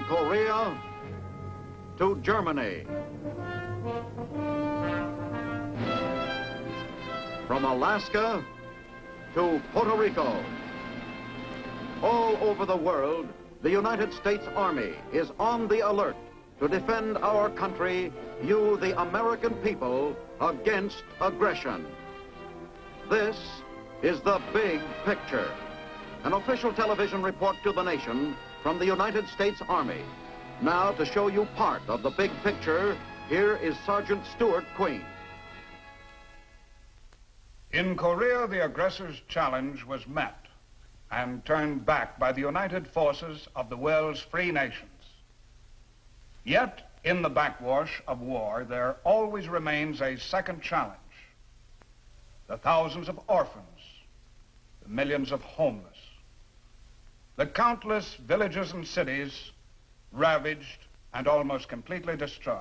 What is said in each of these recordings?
From Korea to Germany. From Alaska to Puerto Rico. All over the world, the United States Army is on the alert to defend our country, you, the American people, against aggression. This is the big picture. An official television report to the nation from the United States Army. Now, to show you part of the big picture, here is Sergeant Stuart Queen. In Korea, the aggressor's challenge was met and turned back by the united forces of the world's free nations. Yet, in the backwash of war, there always remains a second challenge. The thousands of orphans, the millions of homeless, the countless villages and cities ravaged and almost completely destroyed.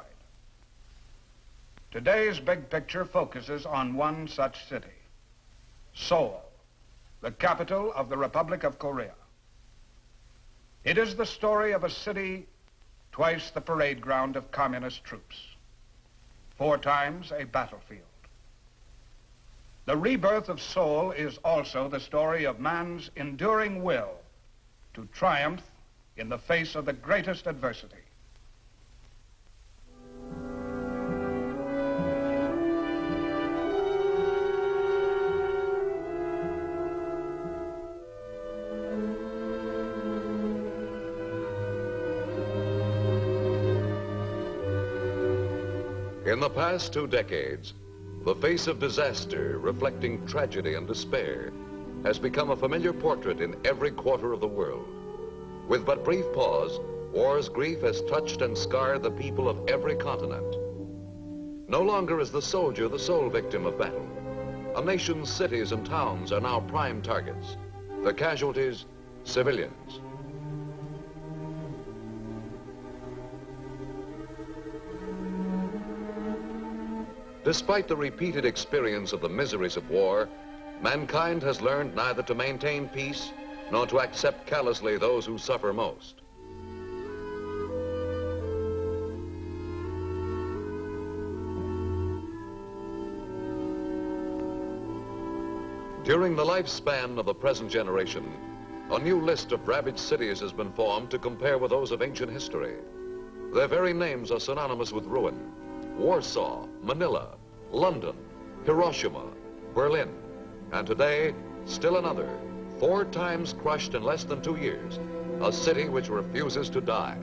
Today's big picture focuses on one such city, Seoul, the capital of the Republic of Korea. It is the story of a city twice the parade ground of communist troops, 4 times a battlefield. The rebirth of Seoul is also the story of man's enduring will to triumph in the face of the greatest adversity. In the past 2 decades, the face of disaster, reflecting tragedy and despair, has become a familiar portrait in every quarter of the world. With but brief pause, war's grief has touched and scarred the people of every continent. No longer is the soldier the sole victim of battle. A nation's cities and towns are now prime targets. The casualties, civilians. Despite the repeated experience of the miseries of war, mankind has learned neither to maintain peace nor to accept callously those who suffer most. During the lifespan of the present generation, a new list of ravaged cities has been formed to compare with those of ancient history. Their very names are synonymous with ruin. Warsaw, Manila, London, Hiroshima, Berlin, and today, still another, 4 times crushed in less than 2 years, a city which refuses to die.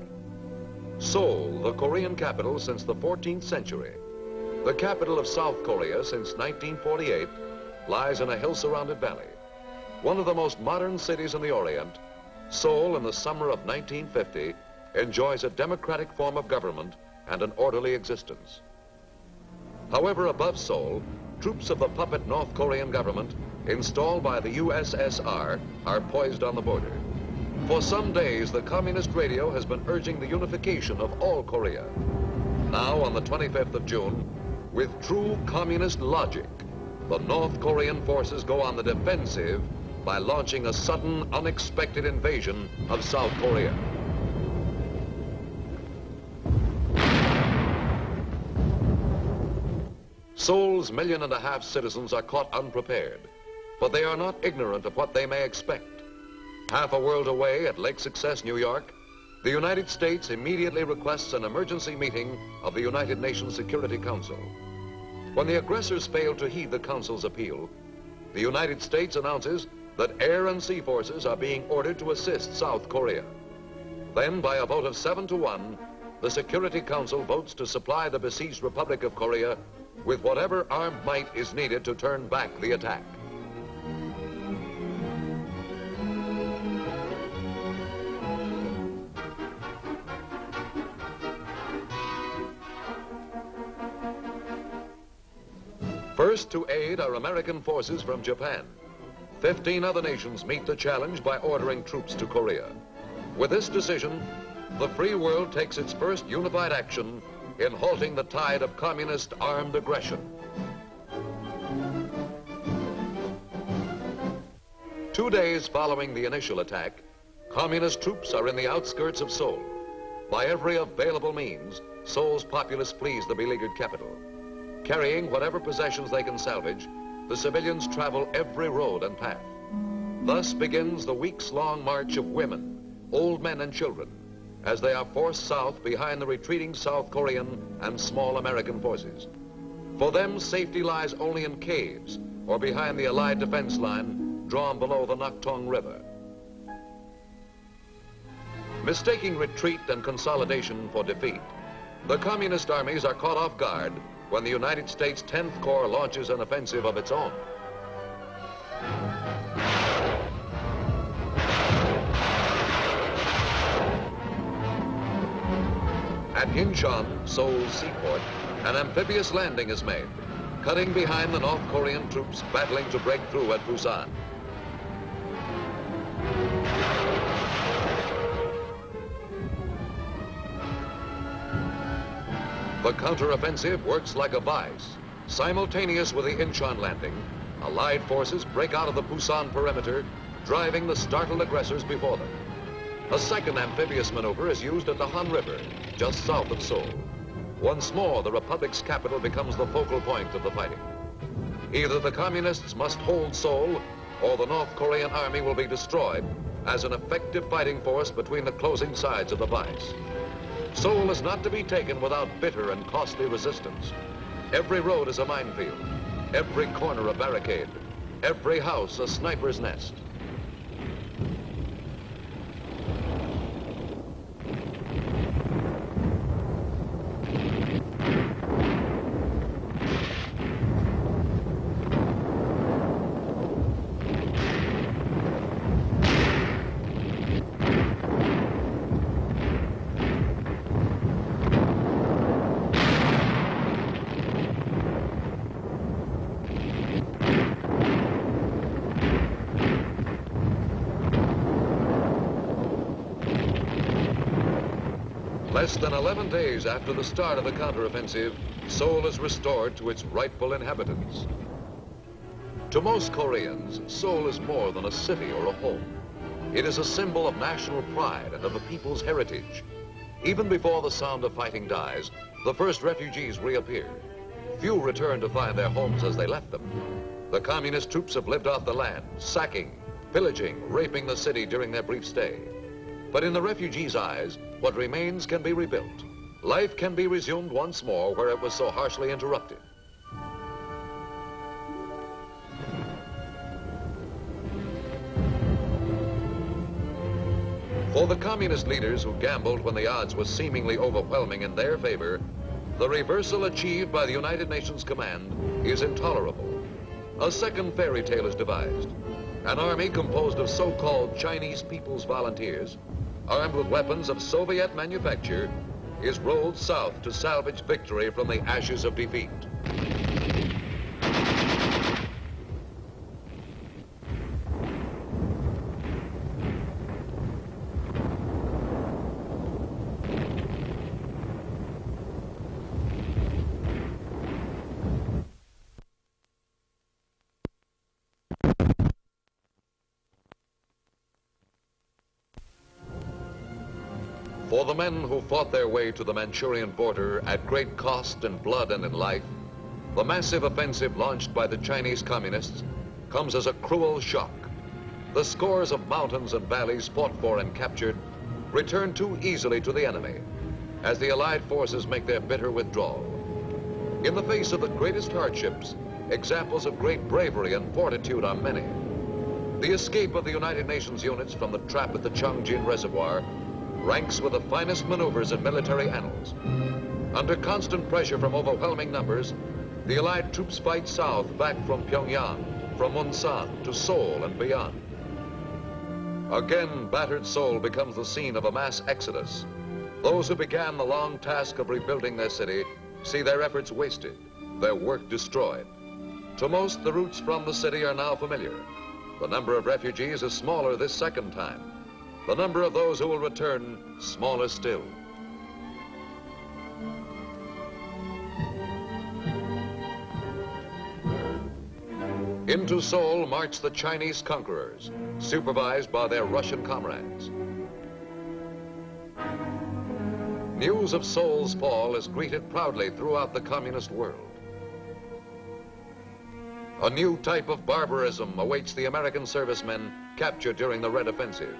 Seoul, the Korean capital since the 14th century, the capital of South Korea since 1948, lies in a hill-surrounded valley. One of the most modern cities in the Orient, Seoul in the summer of 1950 enjoys a democratic form of government and an orderly existence. However, above Seoul, troops of the puppet North Korean government installed by the USSR are poised on the border. For some days, the communist radio has been urging the unification of all Korea. Now, on the 25th of June, with true communist logic, the North Korean forces go on the defensive by launching a sudden, unexpected invasion of South Korea. Seoul's 1.5 million citizens are caught unprepared, but they are not ignorant of what they may expect. Half a world away at Lake Success, New York, the United States immediately requests an emergency meeting of the United Nations Security Council. When the aggressors fail to heed the Council's appeal, the United States announces that air and sea forces are being ordered to assist South Korea. Then, by a vote of 7 to 1, the Security Council votes to supply the besieged Republic of Korea with whatever armed might is needed to turn back the attack. First to aid are American forces from Japan. 15 other nations meet the challenge by ordering troops to Korea. With this decision, the free world takes its first unified action in halting the tide of communist armed aggression. 2 days following the initial attack, communist troops are in the outskirts of Seoul. By every available means, Seoul's populace flees the beleaguered capital. Carrying whatever possessions they can salvage, the civilians travel every road and path. Thus begins the weeks-long march of women, old men and children, as they are forced south behind the retreating South Korean and small American forces. For them, safety lies only in caves or behind the Allied defense line drawn below the Naktung River. Mistaking retreat and consolidation for defeat, the communist armies are caught off guard when the United States 10th Corps launches an offensive of its own. At Incheon, Seoul's seaport, an amphibious landing is made, cutting behind the North Korean troops battling to break through at Busan. The counteroffensive works like a vice. Simultaneous with the Incheon landing, Allied forces break out of the Busan perimeter, driving the startled aggressors before them. A second amphibious maneuver is used at the Han River, just south of Seoul. Once more, the Republic's capital becomes the focal point of the fighting. Either the communists must hold Seoul, or the North Korean army will be destroyed as an effective fighting force between the closing sides of the vice. Seoul is not to be taken without bitter and costly resistance. Every road is a minefield, every corner a barricade, every house a sniper's nest. Less than 11 days after the start of the counteroffensive, Seoul is restored to its rightful inhabitants. To most Koreans, Seoul is more than a city or a home. It is a symbol of national pride and of the people's heritage. Even before the sound of fighting dies, the first refugees reappear. Few return to find their homes as they left them. The communist troops have lived off the land, sacking, pillaging, raping the city during their brief stay. But in the refugees' eyes, what remains can be rebuilt. Life can be resumed once more where it was so harshly interrupted. For the communist leaders who gambled when the odds were seemingly overwhelming in their favor, the reversal achieved by the United Nations Command is intolerable. A second fairy tale is devised. An army composed of so-called Chinese People's Volunteers, armed with weapons of Soviet manufacture, is rolled south to salvage victory from the ashes of defeat. For the men who fought their way to the Manchurian border at great cost in blood and in life, the massive offensive launched by the Chinese communists comes as a cruel shock. The scores of mountains and valleys fought for and captured return too easily to the enemy as the Allied forces make their bitter withdrawal. In the face of the greatest hardships, examples of great bravery and fortitude are many. The escape of the United Nations units from the trap at the Chongjin Reservoir ranks with the finest maneuvers in military annals. Under constant pressure from overwhelming numbers, the Allied troops fight south back from Pyongyang, from Munsan to Seoul and beyond. Again, battered Seoul becomes the scene of a mass exodus. Those who began the long task of rebuilding their city see their efforts wasted, their work destroyed. To most, the routes from the city are now familiar. The number of refugees is smaller this second time. The number of those who will return, smaller still. Into Seoul march the Chinese conquerors, supervised by their Russian comrades. news of Seoul's fall is greeted proudly throughout the communist world. A new type of barbarism awaits the American servicemen captured during the Red Offensive.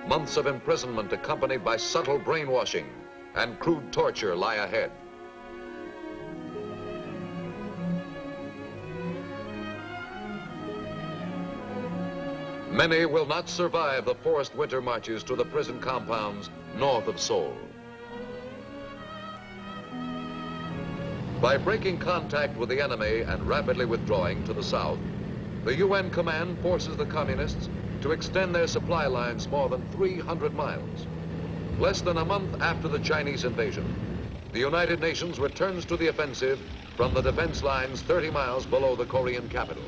Months of imprisonment accompanied by subtle brainwashing and crude torture lie ahead. Many will not survive the forced winter marches to the prison compounds north of Seoul. By breaking contact with the enemy and rapidly withdrawing to the south, the UN command forces the communists to extend their supply lines more than 300 miles. Less than a month after the Chinese invasion, the United Nations returns to the offensive from the defense lines 30 miles below the Korean capital.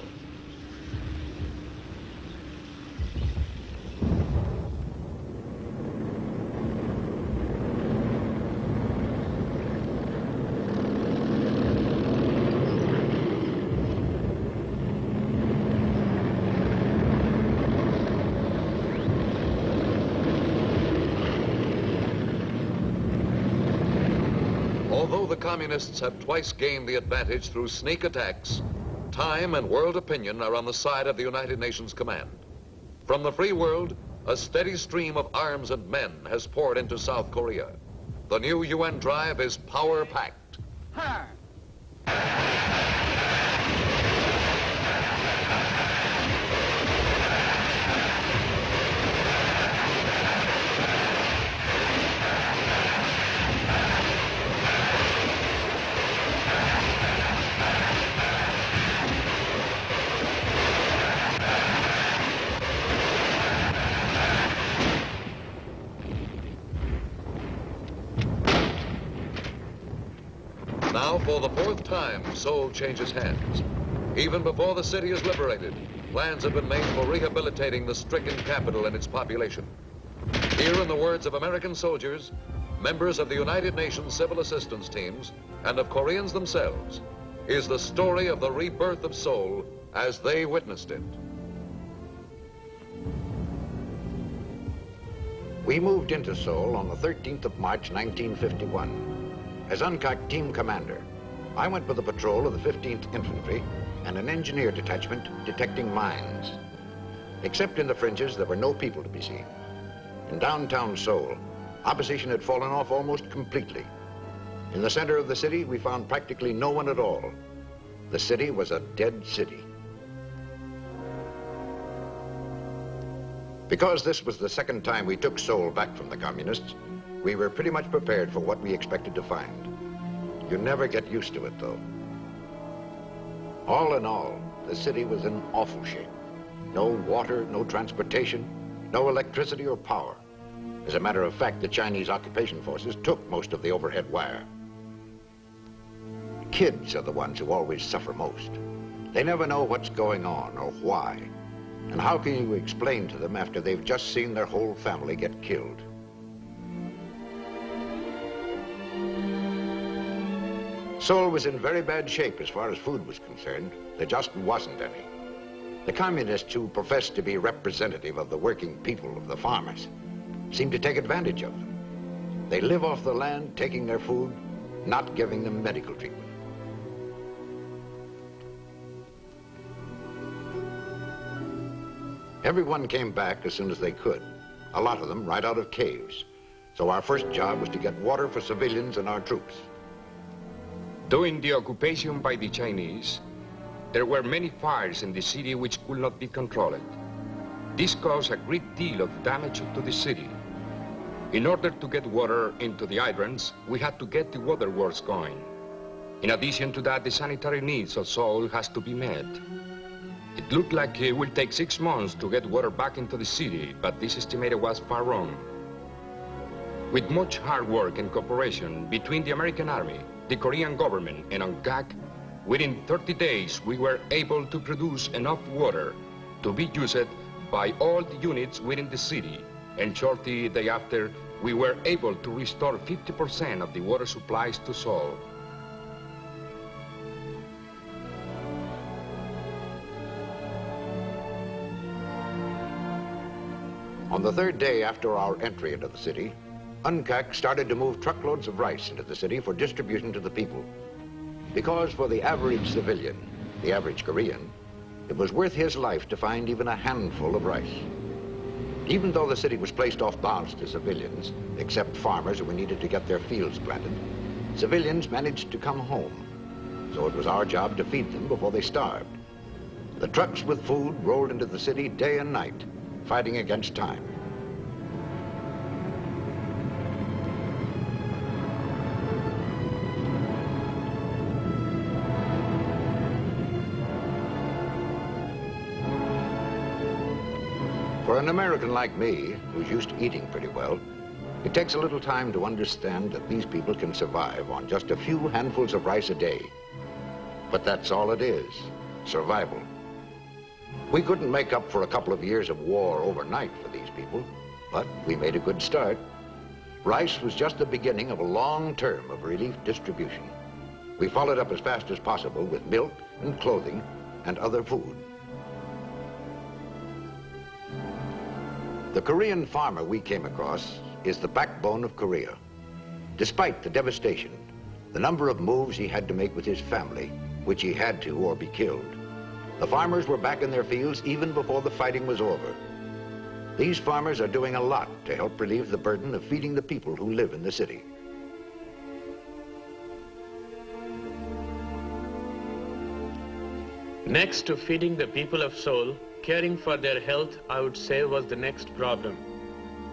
Although the communists have twice gained the advantage through sneak attacks, time and world opinion are on the side of the United Nations command. From the free world, a steady stream of arms and men has poured into South Korea. The new UN drive is power-packed. Now, for the fourth time, Seoul changes hands. Even before the city is liberated, plans have been made for rehabilitating the stricken capital and its population. Here, in the words of American soldiers, members of the United Nations civil assistance teams, and of Koreans themselves, is the story of the rebirth of Seoul as they witnessed it. We moved into Seoul on the 13th of March, 1951. As UNCAC team commander, I went with a patrol of the 15th Infantry and an engineer detachment detecting mines. Except in the fringes, there were no people to be seen. In downtown Seoul, opposition had fallen off almost completely. In the center of the city, we found practically no one at all. The city was a dead city. Because this was the second time we took Seoul back from the communists, we were pretty much prepared for what we expected to find. You never get used to it, though. All in all, the city was in awful shape. No water, no transportation, no electricity or power. As a matter of fact, the Chinese occupation forces took most of the overhead wire. Kids are the ones who always suffer most. They never know what's going on or why. And how can you explain to them after they've just seen their whole family get killed? Seoul was in very bad shape as far as food was concerned. There just wasn't any. The communists who professed to be representative of the working people, of the farmers, seemed to take advantage of them. They live off the land, taking their food, not giving them medical treatment. Everyone came back as soon as they could, a lot of them right out of caves. So our first job was to get water for civilians and our troops. During the occupation by the Chinese, there were many fires in the city which could not be controlled. This caused a great deal of damage to the city. In order to get water into the hydrants, we had to get the waterworks going. In addition to that, the sanitary needs of Seoul has to be met. It looked like it will take 6 months to get water back into the city, but this estimate was far wrong. With much hard work and cooperation between the American Army, the Korean government, and UNCAC, within 30 days, we were able to produce enough water to be used by all the units within the city. And shortly thereafter, we were able to restore 50% of the water supplies to Seoul. On the third day after our entry into the city, UNCAC started to move truckloads of rice into the city for distribution to the people. Because for the average civilian, the average Korean, it was worth his life to find even a handful of rice. Even though the city was placed off bounds to civilians, except farmers who needed to get their fields planted, civilians managed to come home. So it was our job to feed them before they starved. The trucks with food rolled into the city day and night, fighting against time. For an American like me, who's used to eating pretty well, it takes a little time to understand that these people can survive on just a few handfuls of rice a day. But that's all it is, survival. We couldn't make up for a couple of years of war overnight for these people, but we made a good start. Rice was just the beginning of a long term of relief distribution. We followed up as fast as possible with milk and clothing and other food. The Korean farmer we came across is the backbone of Korea. Despite the devastation, the number of moves he had to make with his family, which he had to or be killed, the farmers were back in their fields even before the fighting was over. These farmers are doing a lot to help relieve the burden of feeding the people who live in the city. Next to feeding the people of Seoul, caring for their health, I would say, was the next problem.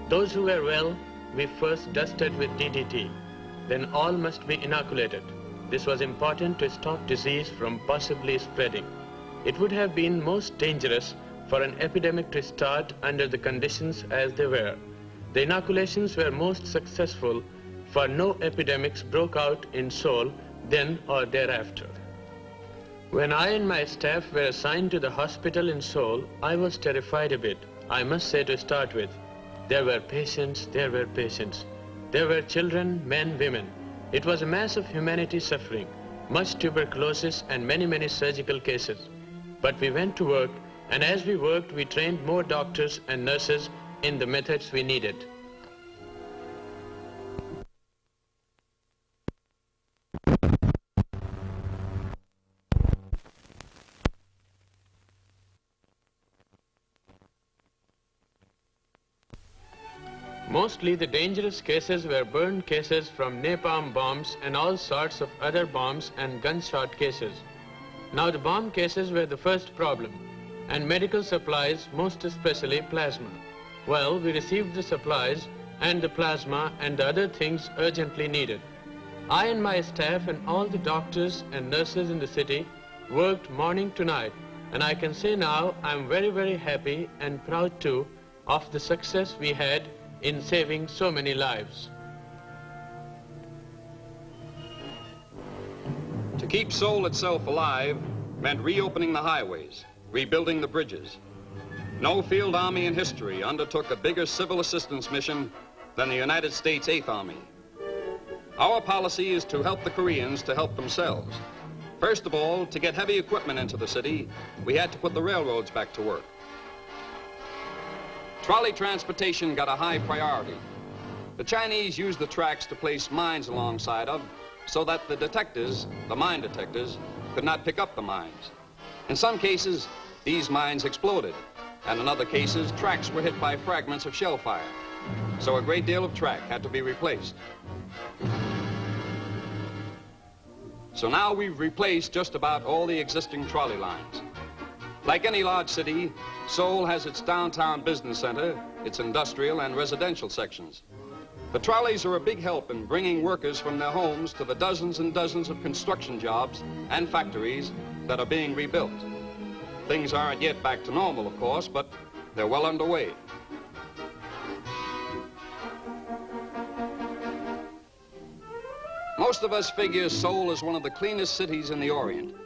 Those who were well, we first dusted with DDT. Then all must be inoculated. This was important to stop disease from possibly spreading. It would have been most dangerous for an epidemic to start under the conditions as they were. The inoculations were most successful, for no epidemics broke out in Seoul then or thereafter. When I and my staff were assigned to the hospital in Seoul, I was terrified a bit, I must say to start with. There were patients, there were patients. There were children, men, women. It was a mass of humanity suffering, much tuberculosis and many surgical cases. But we went to work, and as we worked, we trained more doctors and nurses in the methods we needed. Mostly the dangerous cases were burned cases from napalm bombs and all sorts of other bombs and gunshot cases. Now the bomb cases were the first problem, and medical supplies, most especially plasma. Well, we received the supplies and the plasma and the other things urgently needed. I and my staff and all the doctors and nurses in the city worked morning to night, and I can say now I'm very happy and proud too of the success we had in saving so many lives. To keep Seoul itself alive meant reopening the highways, rebuilding the bridges. No field army in history undertook a bigger civil assistance mission than the United States 8th Army. Our policy is to help the Koreans to help themselves. First of all, to get heavy equipment into the city, we had to put the railroads back to work. Trolley transportation got a high priority. The Chinese used the tracks to place mines alongside of so that the detectors, the mine detectors, could not pick up the mines. In some cases, these mines exploded, and in other cases, tracks were hit by fragments of shell fire. So a great deal of track had to be replaced. So now we've replaced just about all the existing trolley lines. Like any large city, Seoul has its downtown business center, its industrial and residential sections. The trolleys are a big help in bringing workers from their homes to the dozens and dozens of construction jobs and factories that are being rebuilt. Things aren't yet back to normal, of course, but they're well underway. Most of us figure Seoul is one of the cleanest cities in the Orient.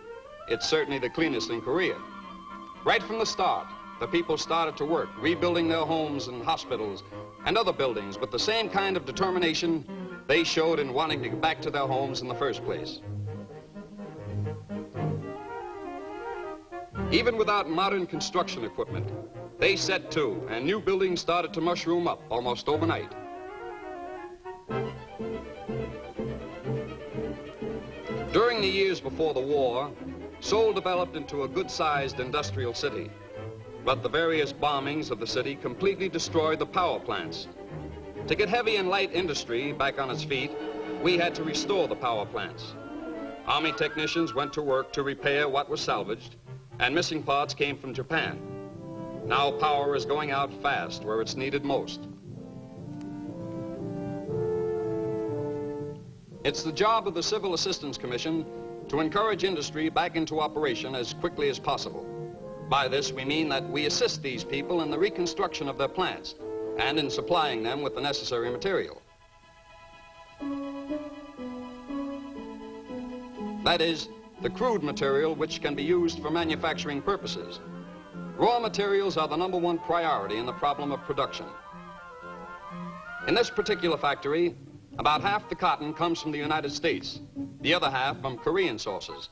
It's certainly the cleanest in Korea. Right from the start, the people started to work, rebuilding their homes and hospitals and other buildings with the same kind of determination they showed in wanting to get back to their homes in the first place. Even without modern construction equipment, they set to, and new buildings started to mushroom up almost overnight. years before the war, Seoul developed into a good-sized industrial city. But the various bombings of the city completely destroyed the power plants. To get heavy and light industry back on its feet, we had to restore the power plants. Army technicians went to work to repair what was salvaged, and missing parts came from Japan. Now power is going out fast where it's needed most. It's the job of the Civil Assistance Commission to encourage industry back into operation as quickly as possible. By this, we mean that we assist these people in the reconstruction of their plants and in supplying them with the necessary material. That is, the crude material which can be used for manufacturing purposes. Raw materials are the #1 priority in the problem of production. In this particular factory, about half the cotton comes from the United States, the other half from Korean sources.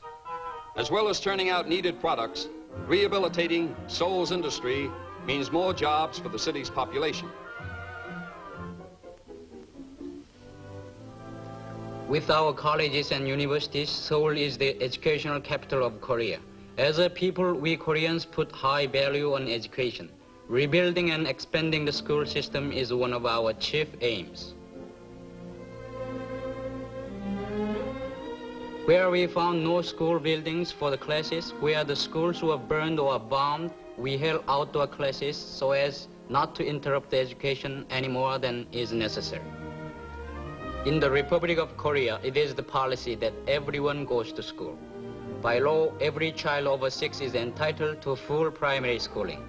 As well as turning out needed products, rehabilitating Seoul's industry means more jobs for the city's population. With our colleges and universities, Seoul is the educational capital of Korea. As a people, we Koreans put high value on education. Rebuilding and expanding the school system is one of our chief aims. Where we found no school buildings for the classes, where the schools were burned or bombed, we held outdoor classes so as not to interrupt the education any more than is necessary. In the Republic of Korea, it is the policy that everyone goes to school. By law, every child over 6 is entitled to full primary schooling.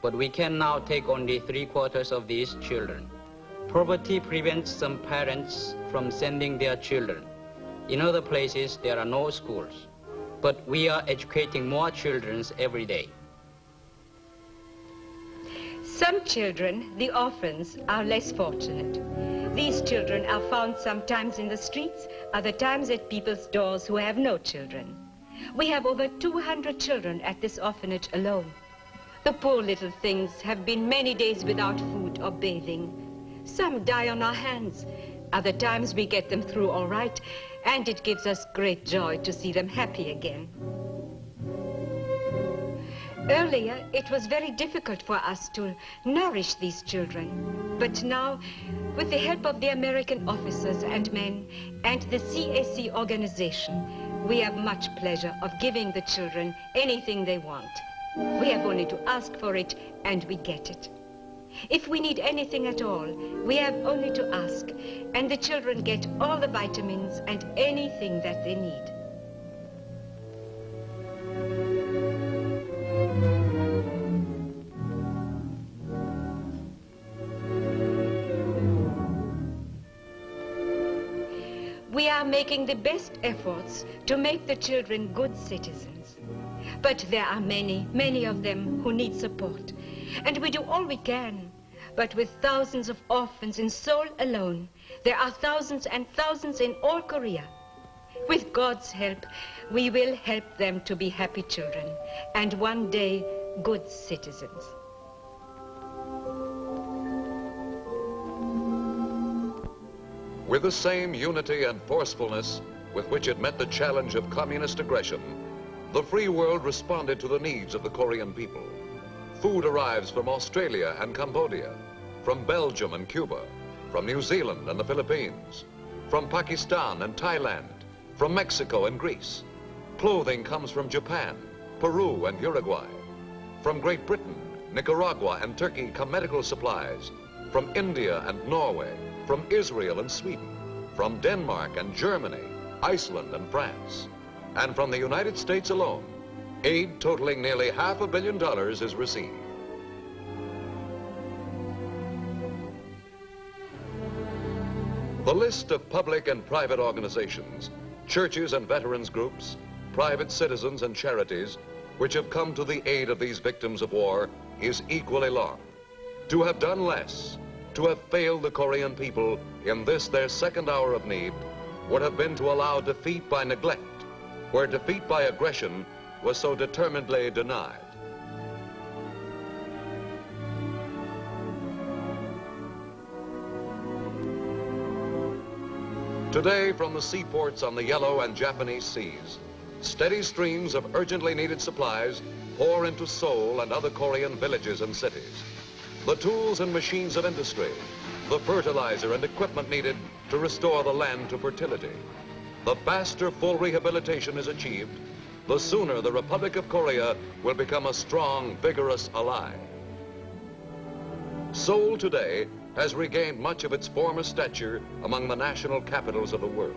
But we can now take only 3/4 of these children. Poverty prevents some parents from sending their children. In other places, there are no schools. But we are educating more children every day. Some children, the orphans, are less fortunate. These children are found sometimes in the streets, other times at people's doors who have no children. We have over 200 children at this orphanage alone. The poor little things have been many days without food or bathing. Some die on our hands. Other times we get them through all right, and it gives us great joy to see them happy again. Earlier, it was very difficult for us to nourish these children. But now, with the help of the American officers and men and the CAC organization, we have much pleasure of giving the children anything they want. We have only to ask for it, and we get it. If we need anything at all, we have only to ask, and the children get all the vitamins and anything that they need. We are making the best efforts to make the children good citizens. But there are many, many of them who need support. And we do all we can. But with thousands of orphans in Seoul alone, there are thousands and thousands in all Korea. With God's help, we will help them to be happy children, and one day, good citizens. With the same unity and forcefulness with which it met the challenge of communist aggression, the free world responded to the needs of the Korean people. Food arrives from Australia and Cambodia, from Belgium and Cuba, from New Zealand and the Philippines, from Pakistan and Thailand, from Mexico and Greece. Clothing comes from Japan, Peru and Uruguay. From Great Britain, Nicaragua and Turkey come medical supplies. From India and Norway, from Israel and Sweden, from Denmark and Germany, Iceland and France. And from the United States alone, aid totaling nearly $500 million is received. The list of public and private organizations, churches and veterans groups, private citizens and charities which have come to the aid of these victims of war is equally long. To have done less, to have failed the Korean people in this their second hour of need, would have been to allow defeat by neglect, where defeat by aggression was so determinedly denied. Today, from the seaports on the Yellow and Japanese seas, steady streams of urgently needed supplies pour into Seoul and other Korean villages and cities. The tools and machines of industry, the fertilizer and equipment needed to restore the land to fertility. The faster full rehabilitation is achieved, the sooner the Republic of Korea will become a strong, vigorous ally. Seoul today has regained much of its former stature among the national capitals of the world.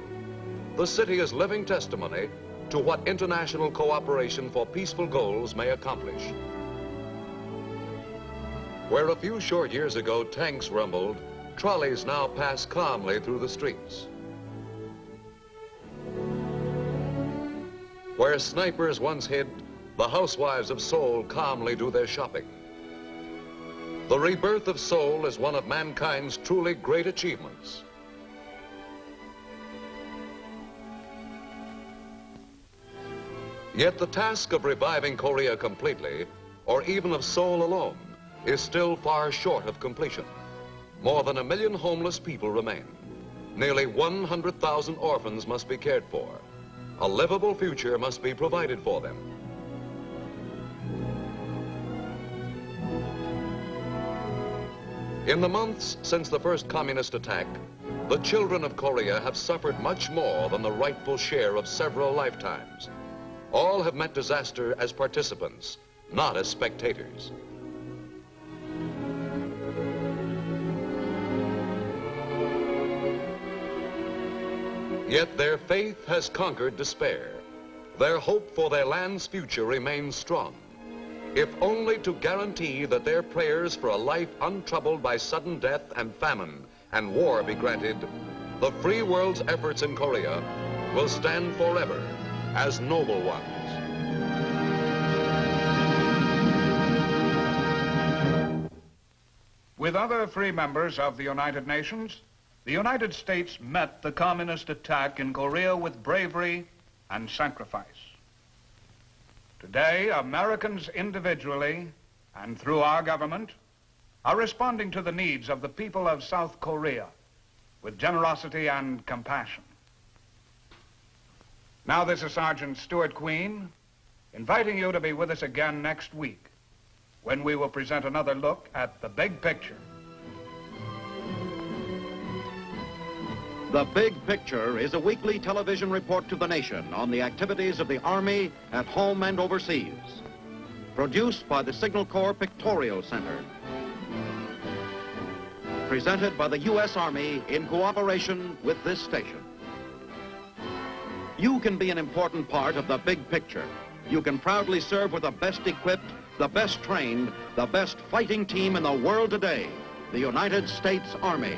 The city is living testimony to what international cooperation for peaceful goals may accomplish. Where a few short years ago tanks rumbled, trolleys now pass calmly through the streets. Where snipers once hid, the housewives of Seoul calmly do their shopping. The rebirth of Seoul is one of mankind's truly great achievements. Yet the task of reviving Korea completely, or even of Seoul alone, is still far short of completion. More than 1 million homeless people remain. Nearly 100,000 orphans must be cared for. A livable future must be provided for them. In the months since the first communist attack, the children of Korea have suffered much more than the rightful share of several lifetimes. All have met disaster as participants, not as spectators. Yet their faith has conquered despair. Their hope for their land's future remains strong, if only to guarantee that their prayers for a life untroubled by sudden death and famine and war be granted, the free world's efforts in Korea will stand forever as noble ones. With other free members of the United Nations, the United States met the communist attack in Korea with bravery and sacrifice. Today, Americans individually and through our government are responding to the needs of the people of South Korea with generosity and compassion. Now this is Sergeant Stuart Queen, inviting you to be with us again next week, when we will present another look at the big picture. The Big Picture is a weekly television report to the nation on the activities of the Army at home and overseas. Produced by the Signal Corps Pictorial Center. Presented by the U.S. Army in cooperation with this station. You can be an important part of the big picture. You can proudly serve with the best equipped, the best trained, the best fighting team in the world today, the United States Army.